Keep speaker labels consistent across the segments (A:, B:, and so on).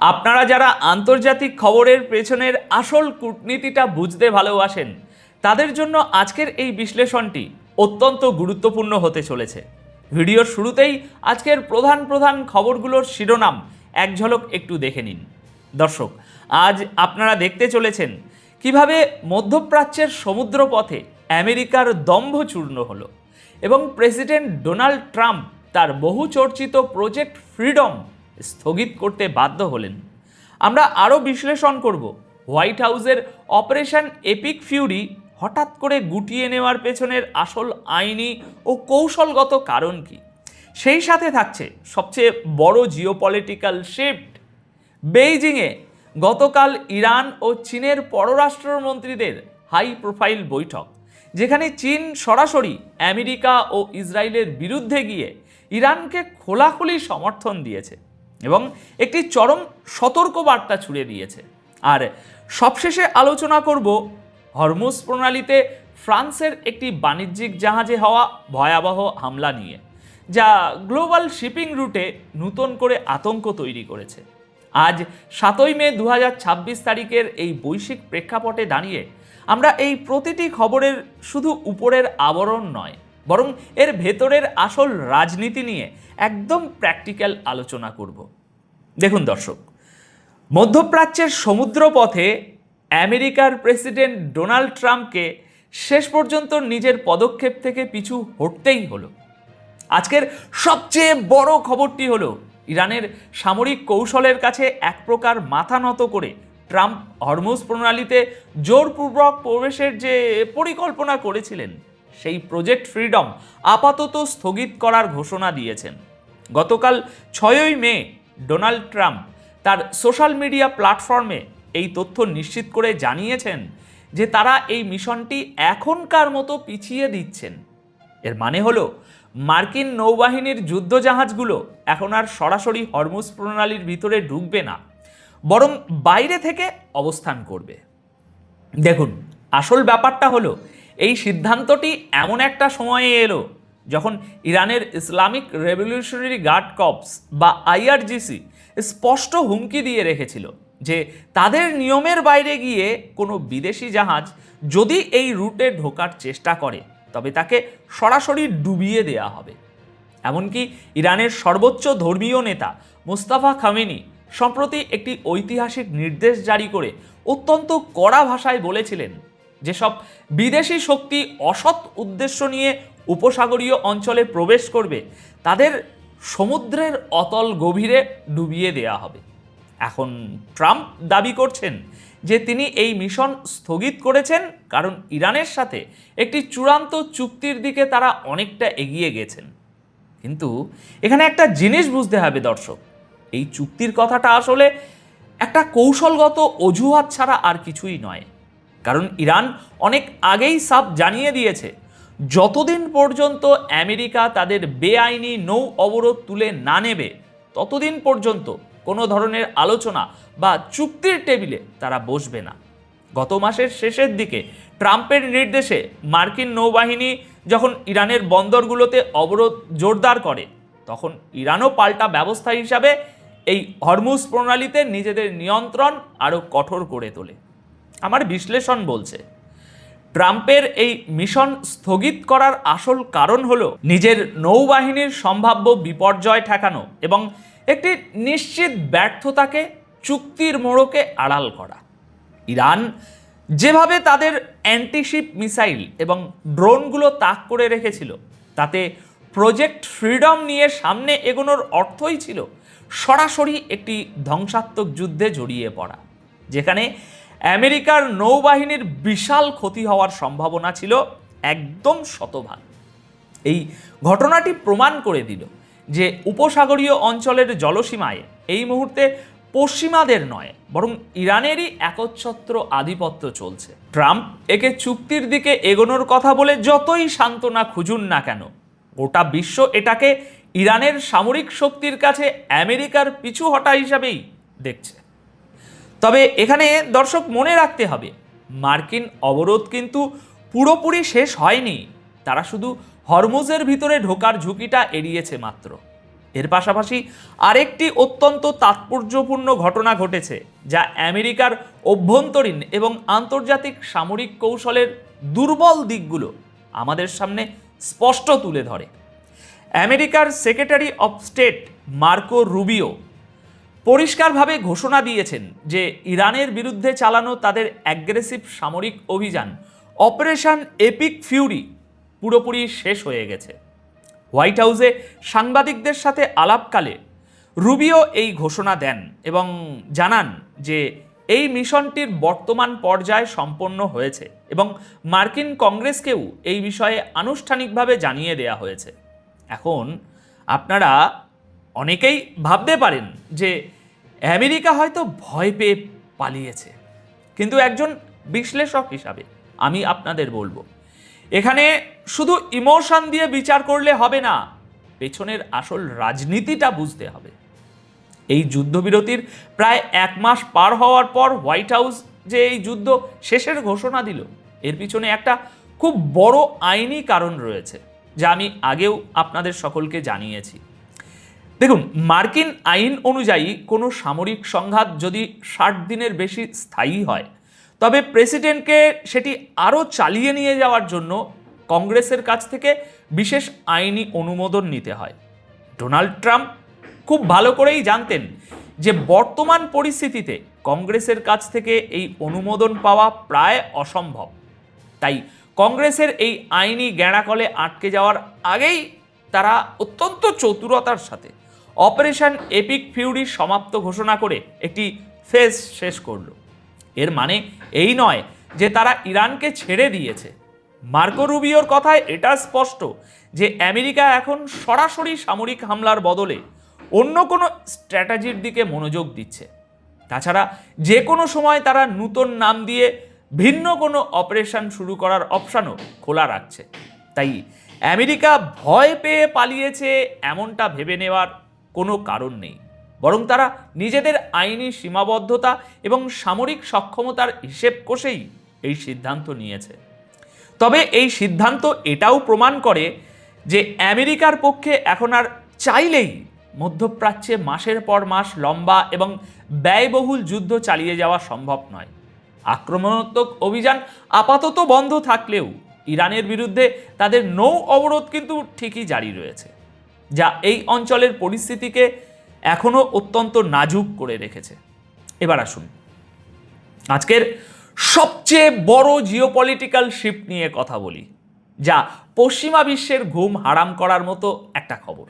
A: আপনারা যারা আন্তর্জাতিক খবরের পেছনের আসল কূটনীতিটা বুঝতে ভালোবাসেন তাদের জন্য আজকের এই বিশ্লেষণটি অত্যন্ত গুরুত্বপূর্ণ হতে চলেছে। ভিডিওর শুরুতেই আজকের প্রধান প্রধান খবরগুলোর শিরোনাম এক ঝলক একটু দেখে নিন। দর্শক, আজ আপনারা দেখতে চলেছেন কিভাবে মধ্যপ্রাচ্যের সমুদ্রপথে আমেরিকার দম্ভ চূর্ণ হলো এবং প্রেসিডেন্ট ডোনাল্ড ট্রাম্প তার বহু চর্চিত প্রজেক্ট ফ্রিডম স্থগিত করতে বাধ্য হলেন। আমরা আরও বিশ্লেষণ করব হোয়াইট হাউসের অপারেশন এপিক ফিউরি হঠাৎ করে গুটিয়ে নেওয়ার পেছনের আসল আইনি ও কৌশলগত কারণ কি। সেই সাথে থাকছে সবচেয়ে বড় জিওপলিটিক্যাল শিফট, বেইজিংয়ে গতকাল ইরান ও চীনের পররাষ্ট্রমন্ত্রীদের হাই প্রোফাইল বৈঠক, যেখানে চীন সরাসরি আমেরিকা ও ইসরায়েলের বিরুদ্ধে গিয়ে ইরানকে খোলাখুলি সমর্থন দিয়েছে এবং একটি চরম সতর্কবার্তা ছুড়ে দিয়েছে। আর সবশেষে আলোচনা করব হরমুজ প্রণালীতে ফ্রান্সের একটি বাণিজ্যিক জাহাজে হওয়া ভয়াবহ হামলা নিয়ে, যা গ্লোবাল শিপিং রুটে নতুন করে আতঙ্ক তৈরি করেছে। আজ 7ই মে 2026 তারিখের এই বৈশ্বিক প্রেক্ষাপটে দাঁড়িয়ে আমরা এই প্রতিটি খবরের শুধু উপরের আবরণ নয়, বরং এর ভেতরের আসল রাজনীতি নিয়ে একদম প্র্যাকটিক্যাল আলোচনা করব। দেখুন দর্শক, মধ্যপ্রাচ্যের সমুদ্রপথে আমেরিকার প্রেসিডেন্ট ডোনাল্ড ট্রাম্পকে শেষ পর্যন্ত নিজের পদক্ষেপ থেকে পিছু হটতেই হলো। আজকের সবচেয়ে বড় খবরটি হলো ইরানের সামরিক কৌশলের কাছে এক প্রকার মাথা নত করে ট্রাম্প হরমুজ প্রণালীতে জোরপূর্বক প্রবেশের যে পরিকল্পনা করেছিলেন সেই প্রজেক্ট ফ্রিডম আপাতত স্থগিত করার ঘোষণা দিয়েছেন। গতকাল 6ই মে ডোনাল্ড ট্রাম্প তার সোশ্যাল মিডিয়া প্ল্যাটফর্মে এই তথ্য নিশ্চিত করে জানিয়েছেন যে তারা এই মিশনটি এখনকার মতো পিছিয়ে দিচ্ছেন। এর মানে হলো মার্কিন নৌবাহিনীর যুদ্ধজাহাজগুলো এখন আর সরাসরি হরমুজ প্রণালীর ভিতরে ঢুকবে না, বরং বাইরে থেকে অবস্থান করবে। দেখুন, আসল ব্যাপারটা হলো এই সিদ্ধান্তটি এমন একটা সময়ে এলো যখন ইরানের ইসলামিক রেভলিউশনারি গার্ড কর্পস বা আইআরজিসি স্পষ্ট হুমকি দিয়ে রেখেছিল যে তাদের নিয়মের বাইরে গিয়ে কোনো বিদেশি জাহাজ যদি এই রুটে ঢোকার চেষ্টা করে তবে তাকে সরাসরি ডুবিয়ে দেয়া হবে। এমনকি ইরানের সর্বোচ্চ ধর্মীয় নেতা মুস্তাফা খামেনি সম্প্রতি একটি ঐতিহাসিক নির্দেশ জারি করে অত্যন্ত কড়া ভাষায় বলেছিলেন যেসব বিদেশি শক্তি অসৎ উদ্দেশ্য নিয়ে উপসাগরীয় অঞ্চলে প্রবেশ করবে তাদের সমুদ্রের অতল গভীরে ডুবিয়ে দেয়া হবে। এখন ট্রাম্প দাবি করছেন যে তিনি এই মিশন স্থগিত করেছেন কারণ ইরানের সাথে একটি চূড়ান্ত চুক্তির দিকে তারা অনেকটা এগিয়ে গেছেন। কিন্তু এখানে একটা জিনিস বুঝতে হবে দর্শক, এই চুক্তির কথাটা আসলে একটা কৌশলগত অজুহাত ছাড়া আর কিছুই নয়। কারণ ইরান অনেক আগেই সাফ জানিয়ে দিয়েছে যতদিন পর্যন্ত আমেরিকা তাদের বেআইনি নৌ অবরোধ তুলে না নেবে ততদিন পর্যন্ত কোনো ধরনের আলোচনা বা চুক্তির টেবিলে তারা বসবে না। গত মাসের শেষের দিকে ট্রাম্পের নির্দেশে মার্কিন নৌবাহিনী যখন ইরানের বন্দরগুলোতে অবরোধ জোরদার করে তখন ইরানও পাল্টা ব্যবস্থা হিসাবে এই হরমুজ প্রণালীতে নিজেদের নিয়ন্ত্রণ আরও কঠোর করে তোলে। আমার বিশ্লেষণ বলছে ট্রাম্পের এই মিশন স্থগিত করার আসল কারণ হলো নিজের নৌবাহিনীর সম্ভাব্য বিপর্যয় ঠেকানো এবং একটি নিশ্চিত ব্যর্থতাকে চুক্তির মোড়কে আড়াল করা। ইরান যেভাবে তাদের অ্যান্টিশিপ মিসাইল এবং ড্রোনগুলো তাক করে রেখেছিল তাতে প্রজেক্ট ফ্রিডম নিয়ে সামনে এগোনোর অর্থই ছিল সরাসরি একটি ধ্বংসাত্মক যুদ্ধে জড়িয়ে পড়া, যেখানে আমেরিকার নৌবাহিনীর বিশাল ক্ষতি হওয়ার সম্ভাবনা ছিল একদম শতভাগ। এই ঘটনাটি প্রমাণ করে দিল যে উপসাগরীয় অঞ্চলের জলসীমায় এই মুহূর্তে পশ্চিমাদের নয় বরং ইরানেরই একচ্ছত্র আধিপত্য চলছে। ট্রাম্প একে চুক্তির দিকে এগোনোর কথা বলে যতই সান্ত্বনা খুঁজুন না কেন, গোটা বিশ্ব এটাকে ইরানের সামরিক শক্তির কাছে আমেরিকার পিছু হটা হিসাবেই দেখছে। তবে এখানে দর্শক মনে রাখতে হবে মার্কিন অবরোধ কিন্তু পুরোপুরি শেষ হয়নি, তারা শুধু হরমুজের ভিতরে ঢোকার ঝুঁকিটা এড়িয়েছে মাত্র। এর পাশাপাশি আরেকটি অত্যন্ত তাৎপর্যপূর্ণ ঘটনা ঘটেছে, যা আমেরিকার অভ্যন্তরীণ এবং আন্তর্জাতিক সামরিক কৌশলের দুর্বল দিকগুলো আমাদের সামনে স্পষ্ট তুলে ধরে। আমেরিকার secretary of state Marco Rubio পরিষ্কারভাবে ঘোষণা দিয়েছেন যে ইরানের বিরুদ্ধে চালানো তাদের অ্যাগ্রেসিভ সামরিক অভিযান অপারেশন এপিক ফিউরি পুরোপুরি শেষ হয়ে গেছে। হোয়াইট হাউসে সাংবাদিকদের সাথে আলাপকালে রুবিও এই ঘোষণা দেন এবং জানান যে এই মিশনটির বর্তমান পর্যায়ে সম্পন্ন হয়েছে এবং মার্কিন কংগ্রেসকেও এই বিষয়ে আনুষ্ঠানিকভাবে জানিয়ে দেওয়া হয়েছে। এখন আপনারা অনেকেই ভাবতে পারেন যে আমেরিকা হয়তো ভয় পেয়ে পালিয়েছে, কিন্তু একজন বিশ্লেষক হিসাবে আমি আপনাদের বলবো, এখানে শুধু ইমোশন দিয়ে বিচার করলে হবে না, পেছনের আসল রাজনীতিটা বুঝতে হবে। এই যুদ্ধবিরতির প্রায় 1 মাস পার হওয়ার পর হোয়াইট হাউস যে এই যুদ্ধ শেষের ঘোষণা দিল, এর পিছনে একটা খুব বড় আইনি কারণ রয়েছে, যা আমি আগেও আপনাদের সকলকে জানিয়েছি। দেখুন, মার্কিন আইন অনুযায়ী কোনো সামরিক সংঘাত যদি 60 দিনের বেশি স্থায়ী হয়, তবে প্রেসিডেন্টকে সেটি আরও চালিয়ে নিয়ে যাওয়ার জন্য কংগ্রেসের কাছ থেকে বিশেষ আইনি অনুমোদন নিতে হয়। ডোনাল্ড ট্রাম্প খুব ভালো করেই জানতেন যে বর্তমান পরিস্থিতিতে কংগ্রেসের কাছ থেকে এই অনুমোদন পাওয়া প্রায় অসম্ভব। তাই কংগ্রেসের এই আইনি গ্যাঁড়াকলে আটকে যাওয়ার আগেই তারা অত্যন্ত চতুরতার সাথে অপারেশন এপিক ফিউরি সমাপ্ত ঘোষণা করে একটি ফেজ শেষ করল। এর মানে এই নয় যে তারা ইরানকে ছেড়ে দিয়েছে। মার্কো রুবিওর কথায় এটা স্পষ্ট যে আমেরিকা এখন সরাসরি সামরিক হামলার বদলে অন্য কোনো স্ট্র্যাটেজির দিকে মনোযোগ দিচ্ছে। তাছাড়া যে কোনো সময় তারা নতুন নাম দিয়ে ভিন্ন কোনো অপারেশন শুরু করার অপশানও খোলা রাখছে। তাই আমেরিকা ভয় পেয়ে পালিয়েছে এমনটা ভেবে নেওয়ার কোনো কারণ নেই, বরং তারা নিজেদের আইনি সীমাবদ্ধতা এবং সামরিক সক্ষমতার হিসেব কষেই এই সিদ্ধান্ত নিয়েছে। তবে এই সিদ্ধান্ত এটাও প্রমাণ করে যে আমেরিকার পক্ষে এখন আর চাইলেই মধ্যপ্রাচ্যে মাসের পর মাস লম্বা এবং ব্যয়বহুল যুদ্ধ চালিয়ে যাওয়া সম্ভব নয়। আক্রমণাত্মক অভিযান আপাতত বন্ধ থাকলেও ইরানের বিরুদ্ধে তাদের নৌ অবরোধ কিন্তু ঠিকই জারি রয়েছে, যা এই অঞ্চলের পরিস্থিতিকে এখনও অত্যন্ত নাজুক করে রেখেছে। এবার আসুন আজকের সবচেয়ে বড় জিওপলিটিক্যাল শিফট নিয়ে কথা বলি, যা পশ্চিমা বিশ্বের ঘুম হারাম করার মতো একটা খবর।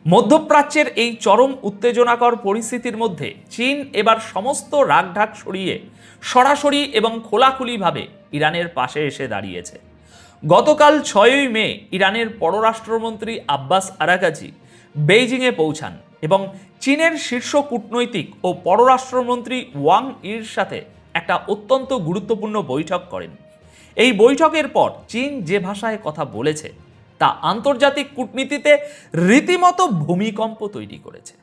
A: মধ্যপ্রাচ্যের এই চরম উত্তেজনাকর পরিস্থিতির মধ্যে চীন এবার সমস্ত রাগঢাক সরিয়ে সরাসরি এবং খোলাখুলিভাবে ইরানের পাশে এসে দাঁড়িয়েছে। গতকাল 6ই মে ইরানের পররাষ্ট্রমন্ত্রী আব্বাস আরাগাচি বেইজিংয়ে পৌঁছান এবং চীনের শীর্ষ কূটনৈতিক ও পররাষ্ট্রমন্ত্রী ওয়াং ইর সাথে একটা অত্যন্ত গুরুত্বপূর্ণ বৈঠক করেন। এই বৈঠকের পর চীন যে ভাষায় কথা বলেছে তা আন্তর্জাতিক কূটনীতিতে রীতিমতো ভূমিকম্প তৈরি করেছে।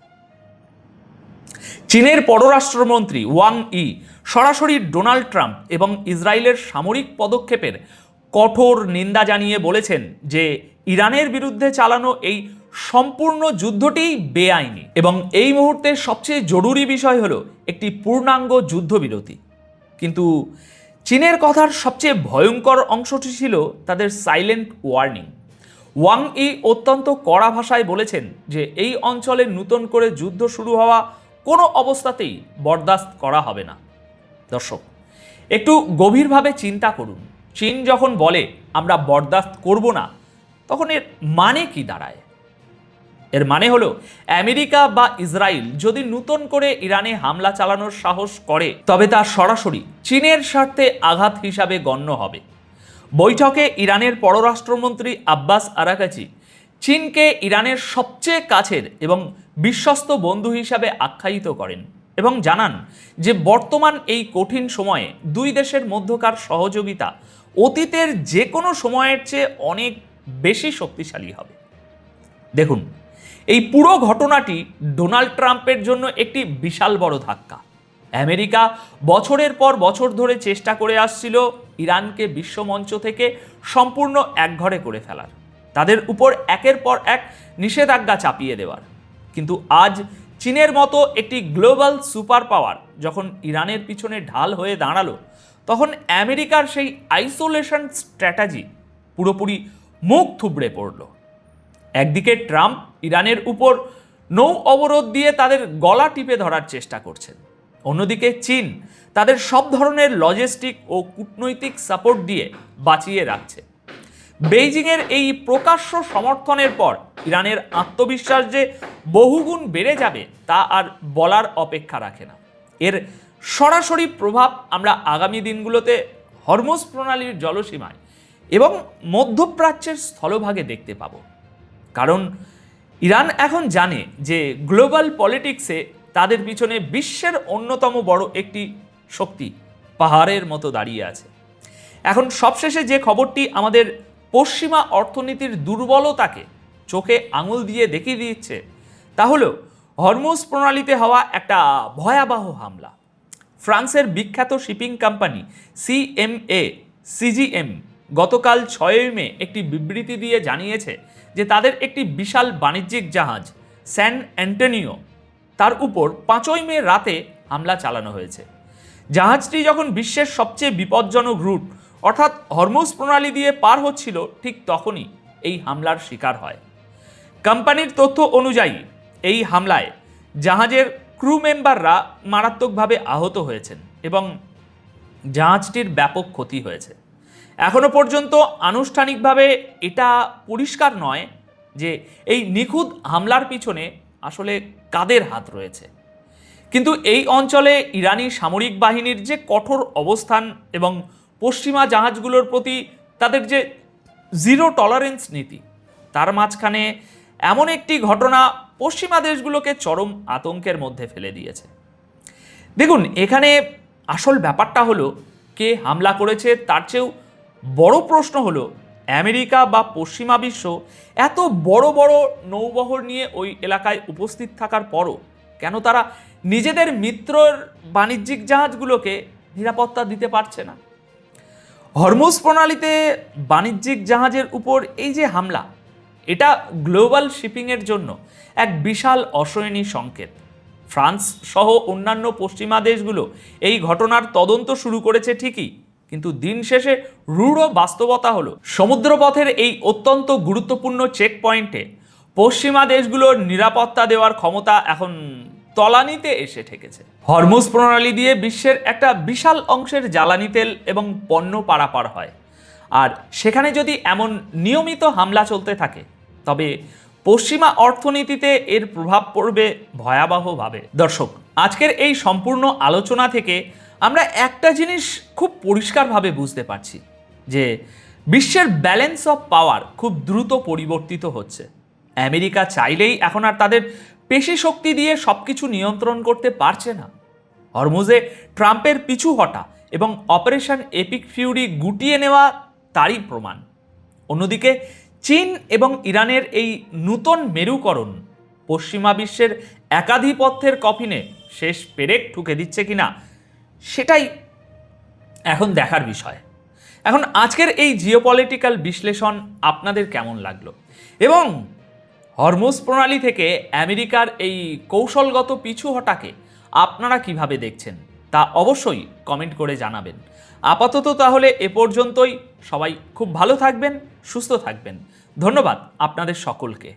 A: চীনের পররাষ্ট্রমন্ত্রী ওয়াং ই সরাসরি ডোনাল্ড ট্রাম্প এবং ইসরায়েলের সামরিক পদক্ষেপের কঠোর নিন্দা জানিয়ে বলেছেন যে ইরানের বিরুদ্ধে চালানো এই সম্পূর্ণ যুদ্ধটিই বেআইনি এবং এই মুহূর্তে সবচেয়ে জরুরি বিষয় হলো একটি পূর্ণাঙ্গ যুদ্ধবিরতি। কিন্তু চীনের কথার সবচেয়ে ভয়ঙ্কর অংশটি ছিল তাদের সাইলেন্ট ওয়ার্নিং। ওয়াং ই অত্যন্ত কড়া ভাষায় বলেছেন যে এই অঞ্চলে নতুন করে যুদ্ধ শুরু হওয়া কোনো অবস্থাতেই বরদাস্ত করা হবে না। দর্শক, একটু গভীরভাবে চিন্তা করুন, চীন যখন বলে আমরা বরদাস্ত করব না, তখন এর মানে কি দাঁড়ায়? এর মানে হলো আমেরিকা বা ইসরায়েল যদি নতুন করে ইরানে হামলা চালানোর সাহস করে, তবে তা সরাসরি চীনের স্বার্থে আঘাত হিসাবে গণ্য হবে। বৈঠকে ইরানের পররাষ্ট্রমন্ত্রী আব্বাস আরাগাচি চীনকে ইরানের সবচেয়ে কাছের এবং বিশ্বস্ত বন্ধু হিসাবে আখ্যায়িত করেন এবং জানান যে বর্তমান এই কঠিন সময়ে দুই দেশের মধ্যকার সহযোগিতা অতীতের যে কোনো সময়ের চেয়ে অনেক বেশি শক্তিশালী হবে। দেখুন, এই পুরো ঘটনাটি ডোনাল্ড ট্রাম্পের জন্য একটি বিশাল বড় ধাক্কা। আমেরিকা বছরের পর বছর ধরে চেষ্টা করে আসছিল ইরানকে বিশ্বমঞ্চ থেকে সম্পূর্ণ একঘরে করে ফেলার। তাদের উপর একের পর এক নিষেধাজ্ঞা চাপিয়ে দেওয়ার। কিন্তু আজ চীনের মতো একটি গ্লোবাল সুপার পাওয়ার যখন ইরানের পিছনে ঢাল হয়ে দাঁড়ালো, তখন আমেরিকার সেই আইসোলেশন স্ট্র্যাটেজি পুরোপুরি মুখ থুবড়ে পড়ল। একদিকে ট্রাম্প ইরানের উপর নৌ অবরোধ দিয়ে তাদের গলা টিপে ধরার চেষ্টা করছেন, অন্যদিকে চীন তাদের সব ধরনের লজিস্টিক ও কূটনৈতিক সাপোর্ট দিয়ে বাঁচিয়ে রাখছে। বেইজিংয়ের এই প্রকাশ্য সমর্থনের পর ইরানের আত্মবিশ্বাস যে বহুগুণ বেড়ে যাবে তা আর বলার অপেক্ষা রাখে না। এর সরাসরি প্রভাব আমরা আগামী দিনগুলোতে হরমুজ প্রণালীর জলসীমায় এবং মধ্যপ্রাচ্যের স্থলভাগে দেখতে পাব। কারণ ইরান এখন জানে যে গ্লোবাল পলিটিক্সে তাদের পিছনে বিশ্বের অন্যতম বড় একটি শক্তি পাহাড়ের মতো দাঁড়িয়ে আছে। এখন সবশেষে যে খবরটি আমাদের পশ্চিমা অর্থনীতির দুর্বলতাকে চোখে আঙুল দিয়ে দেখিয়ে দিচ্ছে তা হলো হরমুজ প্রণালীতে হওয়া একটা ভয়াবহ হামলা। ফ্রান্সের বিখ্যাত শিপিং কোম্পানি সিজিএম গতকাল 6 মে একটি বিবৃতি দিয়ে জানিয়েছে যে তাদের একটি বিশাল বাণিজ্যিক জাহাজ স্যান অ্যান্টোনিও তার উপর 5 মে রাতে হামলা চালানো হয়েছে। জাহাজটি যখন বিশ্বের সবচেয়ে বিপজ্জনক রুট অর্থাৎ হরমুজ প্রণালী দিয়ে পার হচ্ছিল, ঠিক তখনই এই হামলার শিকার হয়। কোম্পানির তথ্য অনুযায়ী এই হামলায় জাহাজের ক্রু মেম্বাররা মারাত্মকভাবে আহত হয়েছেন এবং জাহাজটির ব্যাপক ক্ষতি হয়েছে। এখনো পর্যন্ত আনুষ্ঠানিকভাবে এটা পরিষ্কার নয় যে এই নিখুঁত হামলার পিছনে আসলে কাদের হাত রয়েছে। কিন্তু এই অঞ্চলে ইরানি সামরিক বাহিনীর যে কঠোর অবস্থান এবং পশ্চিমা জাহাজগুলোর প্রতি তাদের যে জিরো টলারেন্স নীতি, তার মাঝখানে এমন একটি ঘটনা পশ্চিমা দেশগুলোকে চরম আতঙ্কের মধ্যে ফেলে দিয়েছে। দেখুন, এখানে আসল ব্যাপারটা হলো কে হামলা করেছে, তার চেয়েও বড় প্রশ্ন হলো আমেরিকা বা পশ্চিমা বিশ্ব এত বড় বড় নৌবহর নিয়ে ওই এলাকায় উপস্থিত থাকার পরও কেন তারা নিজেদের মিত্রর বাণিজ্যিক জাহাজগুলোকে নিরাপত্তা দিতে পারছে না। হরমুজ প্রণালীতে বাণিজ্যিক জাহাজের উপর এই যে হামলা, এটা গ্লোবাল শিপিংয়ের জন্য এক বিশাল অশোয়নী সংকেত। ফ্রান্স সহ অন্যান্য পশ্চিমা দেশগুলো এই ঘটনার তদন্ত শুরু করেছে ঠিকই, কিন্তু দিন শেষে রূঢ় বাস্তবতা হলো সমুদ্রপথের এই অত্যন্ত গুরুত্বপূর্ণ চেক পয়েন্টে পশ্চিমা দেশগুলোর নিরাপত্তা দেওয়ার ক্ষমতা এখন তলানিতে এসে ঠেকেছে। হরমুজ প্রণালী দিয়ে বিশ্বের একটা বিশাল অংশের জ্বালানি তেল এবং পণ্য পারাপার হয়, আর সেখানে যদি এমন নিয়মিত হামলা চলতে থাকে তবে পশ্চিমা অর্থনীতিতে এর প্রভাব পড়বে ভয়াবহভাবে। দর্শক, আজকের এই সম্পূর্ণ আলোচনা থেকে আমরা একটা জিনিস খুব পরিষ্কারভাবে বুঝতে পারছি যে বিশ্বের ব্যালেন্স অফ পাওয়ার খুব দ্রুত পরিবর্তিত হচ্ছে। আমেরিকা চাইলেই এখন আর তাদের পেশি শক্তি দিয়ে সবকিছু নিয়ন্ত্রণ করতে পারছে না। হরমুজে ট্রাম্পের পিছু হটা এবং অপারেশন এপিক ফিউরি গুটিয়ে নেওয়া তারই প্রমাণ। অন্যদিকে চীন এবং ইরানের এই নূতন মেরুকরণ পশ্চিমা বিশ্বের একাধিপত্যের কফিনে শেষ পেরেক ঠুকে দিচ্ছে কিনা সেটাই এখন দেখার বিষয়। এখন আজকের এই জিওপলিটিক্যাল বিশ্লেষণ আপনাদের কেমন লাগলো এবং হরমুজ প্রণালী থেকে আমেরিকার এই কৌশলগত পিছু হটাকে আপনারা কিভাবে দেখছেন তা অবশ্যই কমেন্ট করে জানাবেন। আপাতত তাহলে এ পর্যন্তই। সবাই খুব ভালো থাকবেন, সুস্থ থাকবেন। ধন্যবাদ আপনাদের সকলকে।